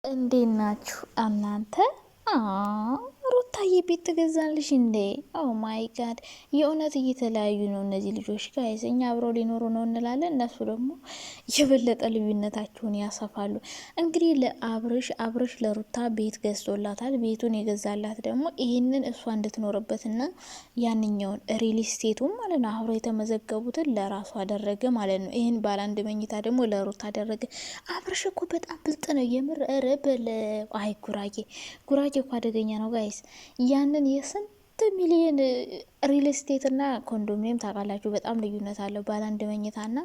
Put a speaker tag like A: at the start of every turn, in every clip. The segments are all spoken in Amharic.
A: እንዴት ናችሁ እናንተ? ሩታዬ ቤት ትገዛልሽ እንዴ? ኦ ማይ ጋድ! የእውነት እየተለያዩ ነው እነዚህ ልጆች ጋይስ። እኛ አብረው ሊኖሩ ነው እንላለን፣ እነሱ ደግሞ የበለጠ ልዩነታቸውን ያሰፋሉ። እንግዲህ አብርሽ ለሩታ ቤት ገዝቶላታል። ቤቱን የገዛላት ደግሞ ይህንን እሷ እንድትኖርበትና ያንኛውን ሪል ስቴቱን ማለት ነው አብረው የተመዘገቡትን ለራሱ አደረገ ማለት ነው። ይህን ባለ አንድ መኝታ ደግሞ ለሩታ አደረገ። አብርሽ እኮ በጣም ብልጥ ነው የምር። በለ አይ ጉራጌ እኮ አደገኛ ነው ጋይስ። ያንን የስንት ሚሊዮን ሪል ስቴት እና ኮንዶሚኒየም ታውቃላችሁ፣ በጣም ልዩነት አለው ባለ አንድ መኝታና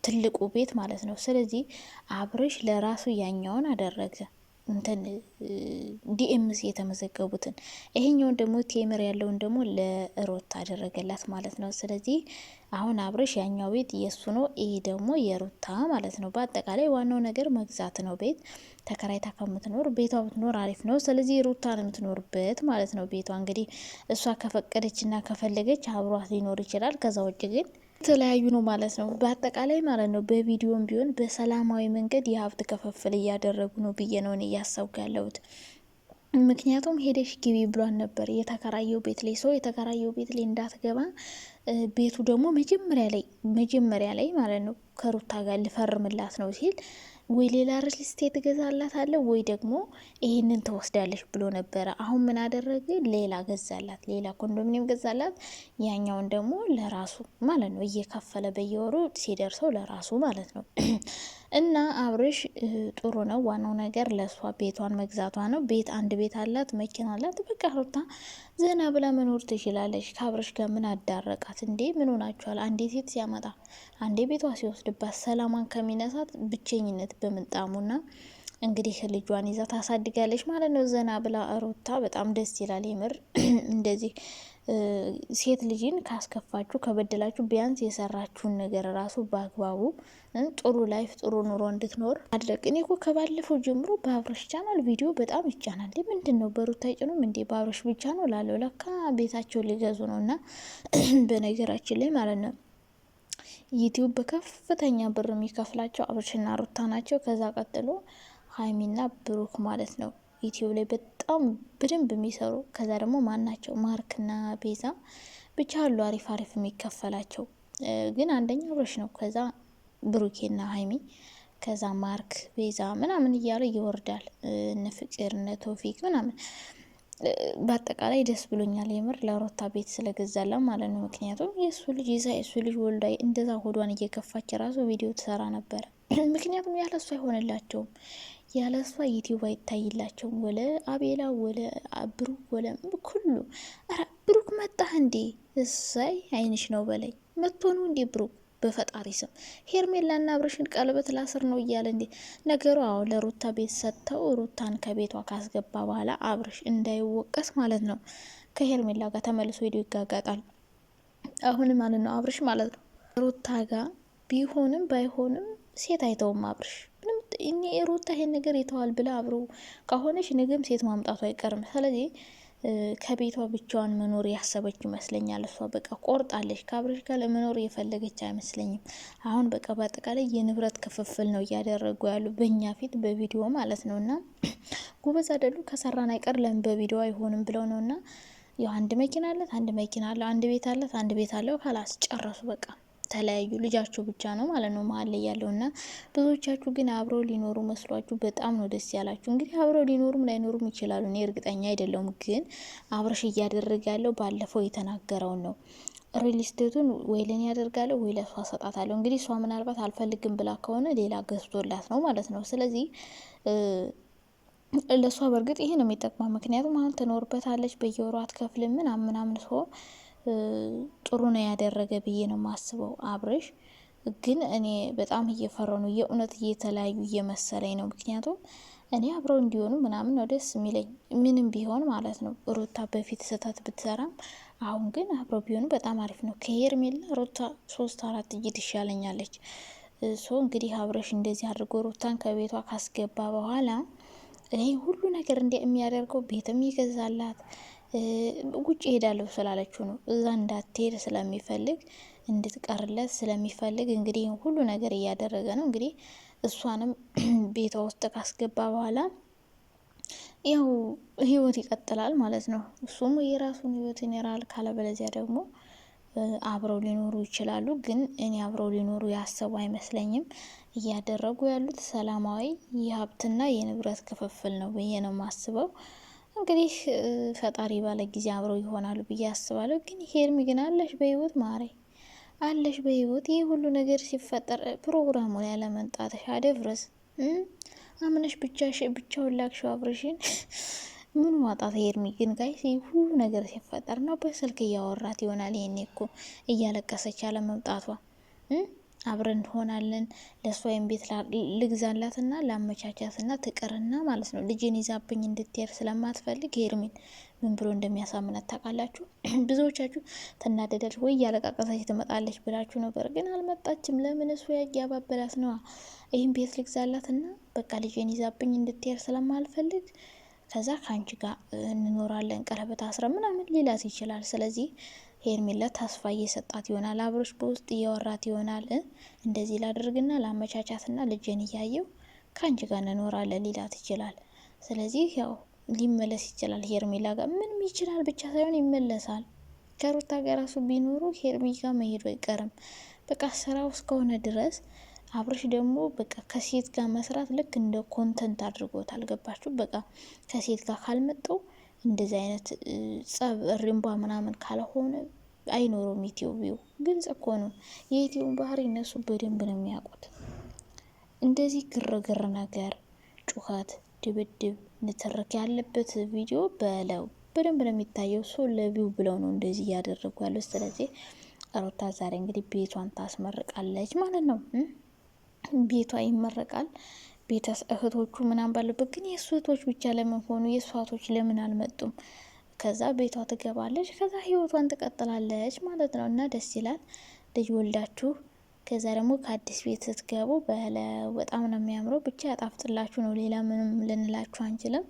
A: ትልቁ ቤት ማለት ነው። ስለዚህ አብርሽ ለራሱ ያኛውን አደረገ እንትን ዲኤምሲ የተመዘገቡትን፣ ይሄኛውን ደግሞ ቴምር ያለውን ደግሞ ለሩታ አደረገላት ማለት ነው። ስለዚህ አሁን አብርሽ ያኛው ቤት የሱ ነው፣ ይሄ ደግሞ የሩታ ማለት ነው። በአጠቃላይ ዋናው ነገር መግዛት ነው። ቤት ተከራይታ ከምትኖር ቤቷ ብትኖር አሪፍ ነው። ስለዚህ ሩታ ነው የምትኖርበት ማለት ነው። ቤቷ እንግዲህ እሷ ከፈቀደችና ከፈለገች አብሯት ሊኖር ይችላል። ከዛ ውጭ ግን የተለያዩ ነው ማለት ነው። በአጠቃላይ ማለት ነው በቪዲዮም ቢሆን በሰላማዊ መንገድ የሀብት ክፍፍል እያደረጉ ነው ብዬ ነው እኔ እያሰብኩ ያለሁት። ምክንያቱም ሄደሽ ግቢ ብሏን ነበር የተከራየው ቤት ላይ። ሰው የተከራየው ቤት ላይ እንዳትገባ ቤቱ ደግሞ መጀመሪያ ላይ ማለት ነው ከሩታ ጋር ልፈርምላት ነው ሲል ወይ ሌላ ሪል ስቴት ገዛላት አለ ወይ ደግሞ ይህንን ትወስዳለች ብሎ ነበረ። አሁን ምን አደረገ? ሌላ ገዛላት፣ ሌላ ኮንዶሚኒየም ገዛላት። ያኛውን ደግሞ ለራሱ ማለት ነው እየከፈለ በየወሩ ሲደርሰው ለራሱ ማለት ነው። እና አብርሽ ጥሩ ነው። ዋናው ነገር ለእሷ ቤቷን መግዛቷ ነው። አንድ ቤት አላት፣ መኪና አላት። በቃ ሩታ ዘና ብላ መኖር ትችላለች። ከአብርሽ ጋር ምን አዳረቃት እንዴ? ምን ሆናችኋል? አንዴ ሴት ሲያመጣ አንዴ ቤቷ ሲወስድባት ሰላማን ከሚነሳት ብቸኝነት በምንጣሙና እንግዲህ ልጇን ይዛ ታሳድጋለች ማለት ነው። ዘና ብላ ሩታ በጣም ደስ ይላል የምር። እንደዚህ ሴት ልጅን ካስከፋችሁ ከበደላችሁ ቢያንስ የሰራችሁን ነገር ራሱ በአግባቡ ጥሩ ላይፍ ጥሩ ኑሮ እንድትኖር አድረግ። እኔ እኮ ከባለፈው ጀምሮ በአብርሽ ቻናል ቪዲዮ በጣም ይጫናል። ምንድን ነው በሩታ አይጭኑም እንዴ? በአብርሽ ብቻ ነው ላለው ለካ ቤታቸውን ሊገዙ ነው። እና በነገራችን ላይ ማለት ነው ዩቲዩብ በከፍተኛ ብር የሚከፍላቸው አብርሽና ሩታ ናቸው። ከዛ ቀጥሎ ሀይሚና ብሩክ ማለት ነው ዩቲዩብ ላይ በጣም በደንብ የሚሰሩ። ከዛ ደግሞ ማን ናቸው? ማርክና ቤዛ ብቻ አሉ አሪፍ የሚከፈላቸው። ግን አንደኛ አብርሽ ነው። ከዛ ብሩኬና ሀይሚ፣ ከዛ ማርክ፣ ቤዛ ምናምን እያሉ ይወርዳል። እነ ፍቅር እነ ቶፊቅ ምናምን። በአጠቃላይ ደስ ብሎኛል የምር ለሩታ ቤት ስለገዛላ ማለት ነው። ምክንያቱም የእሱ ልጅ ይዛ የእሱ ልጅ ወልዳ እንደዛ ሆዷን እየከፋች ራሱ ቪዲዮ ትሰራ ነበረ። ምክንያቱም ያለሱ አይሆንላቸውም፣ ያለሷ ዩቲዩብ አይታይላቸውም። ወለ አቤላ ወለ ብሩክ ወለ ኩሉ። ኧረ ብሩክ መጣህ እንዴ? እሳይ አይንሽ ነው በላይ መጥቶ ነው እንዴ ብሩክ? በፈጣሪ ስም ሄርሜላና አብርሽን ቀለበት ላስር ነው እያለ እንዴ ነገሩ። አሁን ለሩታ ቤት ሰጥተው ሩታን ከቤቷ ካስገባ በኋላ አብርሽ እንዳይወቀስ ማለት ነው ከሄርሜላ ጋር ተመልሶ ሄዶ ይጋጋጣል። አሁን ማለት ነው አብርሽ ማለት ነው ሩታ ጋር ቢሆንም ባይሆንም ሴት አይተውም አብርሽ። እኔ ሩታ ይሄን ነገር ይተዋል ብላ አብሮ ከሆነች ነገም ሴት ማምጣቱ አይቀርም። ስለዚህ ከቤቷ ብቻዋን መኖር ያሰበች ይመስለኛል። እሷ በቃ ቆርጣለች። ከአብርሽ ጋር ለመኖር የፈለገች አይመስለኝም። አሁን በቃ በአጠቃላይ የንብረት ክፍፍል ነው እያደረጉ ያሉ በእኛ ፊት በቪዲዮ ማለት ነው። እና ጉበዝ አይደሉ? ከሰራን አይቀር ለምን በቪዲዮ አይሆንም ብለው ነው። እና ያው አንድ መኪና አለት፣ አንድ መኪና አለው፣ አንድ ቤት አለት፣ አንድ ቤት አለው። ካላስ ጨረሱ በቃ ተለያዩ። ልጃቸው ብቻ ነው ማለት ነው መሀል ላይ ያለው። እና ብዙዎቻችሁ ግን አብረው ሊኖሩ መስሏችሁ በጣም ነው ደስ ያላችሁ። እንግዲህ አብረው ሊኖሩም ላይኖሩም ይችላሉ፣ እኔ እርግጠኛ አይደለሁም። ግን አብረሽ እያደረገ ያለው ባለፈው የተናገረውን ነው። ሪል ስቴቱን ወይ ለኔ ያደርጋለሁ ወይ ለሷ ሰጣታለሁ። እንግዲህ እሷ ምናልባት አልፈልግም ብላ ከሆነ ሌላ ገዝቶላት ነው ማለት ነው። ስለዚህ ለሷ በእርግጥ ይሄ ነው የሚጠቅመው። ምክንያቱም አሁን ትኖርበታለች፣ በየወሩ አትከፍልም ምናምን ሰው ጥሩ ነው ያደረገ ብዬ ነው የማስበው። አብርሽ ግን እኔ በጣም እየፈራሁ ነው የእውነት፣ እየተለያዩ እየመሰለኝ ነው። ምክንያቱም እኔ አብረው እንዲሆኑ ምናምን ነው ደስ የሚለኝ ምንም ቢሆን ማለት ነው። ሩታ በፊት ስህተት ብትሰራም አሁን ግን አብረው ቢሆኑ በጣም አሪፍ ነው። ከሄርሜላ ሩታ 3-4 እጅ ትሻለኛለች። እንግዲህ አብርሽ እንደዚህ አድርጎ ሩታን ከቤቷ ካስገባ በኋላ ይህ ሁሉ ነገር የሚያደርገው ቤትም ይገዛላት ውጭ ሄዳለሁ ስላለችው ነው። እዛ እንዳትሄድ ስለሚፈልግ እንድትቀርለት ስለሚፈልግ እንግዲህ ሁሉ ነገር እያደረገ ነው። እንግዲህ እሷንም ቤቷ ውስጥ ካስገባ በኋላ ያው ህይወት ይቀጥላል ማለት ነው። እሱም የራሱን ህይወት ይኖራል። ካለበለዚያ ደግሞ አብረው ሊኖሩ ይችላሉ። ግን እኔ አብረው ሊኖሩ ያሰቡ አይመስለኝም። እያደረጉ ያሉት ሰላማዊ የሀብትና የንብረት ክፍፍል ነው ብዬ ነው የማስበው። እንግዲህ ፈጣሪ ባለ ጊዜ አብረው ይሆናሉ ብዬ አስባለሁ። ግን ሄርሚ ግን አለሽ በህይወት ማሬ አለሽ በህይወት። ይህ ሁሉ ነገር ሲፈጠር ፕሮግራሙ ላይ ያለመንጣትሽ አደፍረስ አምነሽ ብቻውን ላክሽው አብረሽን ምን ማጣት ሄርሚ ግን ጋይስ ሁሉ ነገር ሲፈጠር ነው። በስልክ እያወራት ይሆናል። ይሄኔ እኮ እያለቀሰች ያለ መምጣቷ አብረን እንሆናለን ለእሷ ወይም ቤት ልግዛላትና ላመቻቻትና ትቅርና ማለት ነው። ልጅን ይዛብኝ እንድትሄድ ስለማትፈልግ ሄርሚን ምን ብሎ እንደሚያሳምናት ታውቃላችሁ? ብዙዎቻችሁ ተናደዳች ወይ እያለቃቀሰች ትመጣለች ብላችሁ ነበር፣ ግን አልመጣችም። ለምን? እሱ ያባበላት ነዋ። ይህን ቤት ልግዛላትና በቃ ልጅን ይዛብኝ እንድትሄድ ስለማልፈልግ ከዛ ከአንቺ ጋር እንኖራለን ቀለበት አስረ ምናምን ሊላት ይችላል። ስለዚህ ሄርሜላ ተስፋ እየሰጣት ይሆናል። አብሮሽ በውስጥ እያወራት ይሆናል። እንደዚህ ላድርግና ላመቻቻትና ልጅን እያየው ከአንቺ ጋር እንኖራለን ሊላት ይችላል። ስለዚህ ያው ሊመለስ ይችላል ሄርሜላ ጋር ምንም ይችላል ብቻ ሳይሆን ይመለሳል። ከሩታ ጋር ራሱ ቢኖሩ ሄርሜ ጋር መሄዱ አይቀርም። በቃ ስራው እስከሆነ ድረስ አብርሽ ደግሞ በቃ ከሴት ጋር መስራት ልክ እንደ ኮንተንት አድርጎት አልገባችሁ? በቃ ከሴት ጋር ካልመጣው እንደዚህ አይነት ጸብ ሪምባ ምናምን ካልሆነ አይኖረውም። ዩቲዩብ ግልጽ እኮ ነው። የዩቲዩብ ባህሪ እነሱ በደንብ ነው የሚያውቁት። እንደዚህ ግርግር ነገር፣ ጩኸት፣ ድብድብ፣ ንትርክ ያለበት ቪዲዮ በለው በደንብ ነው የሚታየው። ሰው ለቪው ብለው ነው እንደዚህ እያደረጉ ያሉት። ስለዚህ ሩታ ዛሬ እንግዲህ ቤቷን ታስመርቃለች ማለት ነው። ቤቷ ይመረቃል። ቤተስ እህቶቹ ምናምን ባሉበት፣ ግን የእሱ እህቶች ብቻ ለምን ሆኑ? የእሱ እህቶች ለምን አልመጡም? ከዛ ቤቷ ትገባለች። ከዛ ህይወቷን ትቀጥላለች ማለት ነው። እና ደስ ይላል። ልጅ ወልዳችሁ ከዛ ደግሞ ከአዲስ ቤት ስትገቡ በጣም ነው የሚያምረው። ብቻ ያጣፍጥላችሁ ነው። ሌላ ምንም ልንላችሁ አንችልም።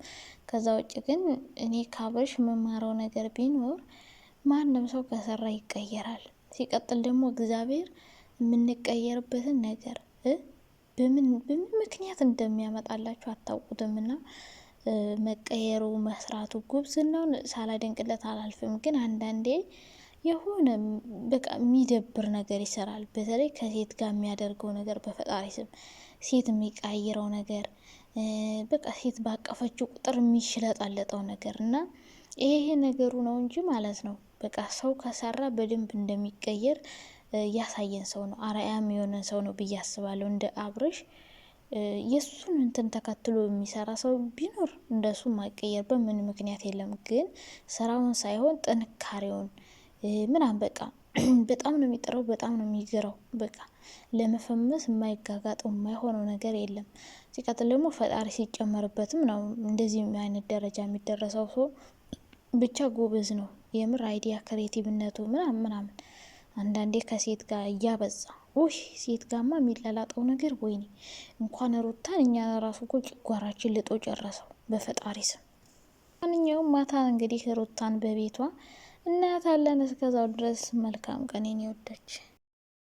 A: ከዛ ውጭ ግን እኔ ካብርሽ የምማረው ነገር ቢኖር ማንም ሰው ከሰራ ይቀየራል። ሲቀጥል ደግሞ እግዚአብሔር የምንቀየርበትን ነገር በምን ምክንያት እንደሚያመጣላችሁ አታውቁትም። እና መቀየሩ መስራቱ ጉብዝናውን ሳላደንቅለት አላልፍም። ግን አንዳንዴ የሆነ በቃ የሚደብር ነገር ይሰራል። በተለይ ከሴት ጋር የሚያደርገው ነገር፣ በፈጣሪ ስም ሴት የሚቀይረው ነገር፣ በቃ ሴት ባቀፈችው ቁጥር የሚሽለጣለጠው ነገር እና ይሄ ነገሩ ነው እንጂ ማለት ነው። በቃ ሰው ከሰራ በደንብ እንደሚቀየር ያሳየን ሰው ነው። አርአያም የሆነን ሰው ነው ብዬ አስባለሁ። እንደ አብርሽ የሱን እንትን ተከትሎ የሚሰራ ሰው ቢኖር እንደሱ ማይቀየር በምን ምክንያት የለም። ግን ስራውን ሳይሆን ጥንካሬውን ምናምን በቃ በጣም ነው የሚጥረው፣ በጣም ነው የሚገራው። በቃ ለመፈመስ የማይጋጋጠው የማይሆነው ነገር የለም። ሲቀጥል ደግሞ ፈጣሪ ሲጨመርበትም ነው እንደዚህ አይነት ደረጃ የሚደረሰው። ሰው ብቻ ጎበዝ ነው የምር። አይዲያ ክሬቲቭነቱ ምናምን አንዳንዴ ከሴት ጋር እያበዛ ሴት ጋማ የሚላላጠው ነገር ወይኔ እንኳን ሩታን እኛ ራሱ እኮ ጨጓራችን ልጦ ጨረሰው በፈጣሪ ስም። ማንኛውም ማታ እንግዲህ ሩታን በቤቷ እናያታለን። እስከዛው ድረስ መልካም ቀን የኔ ወዳች።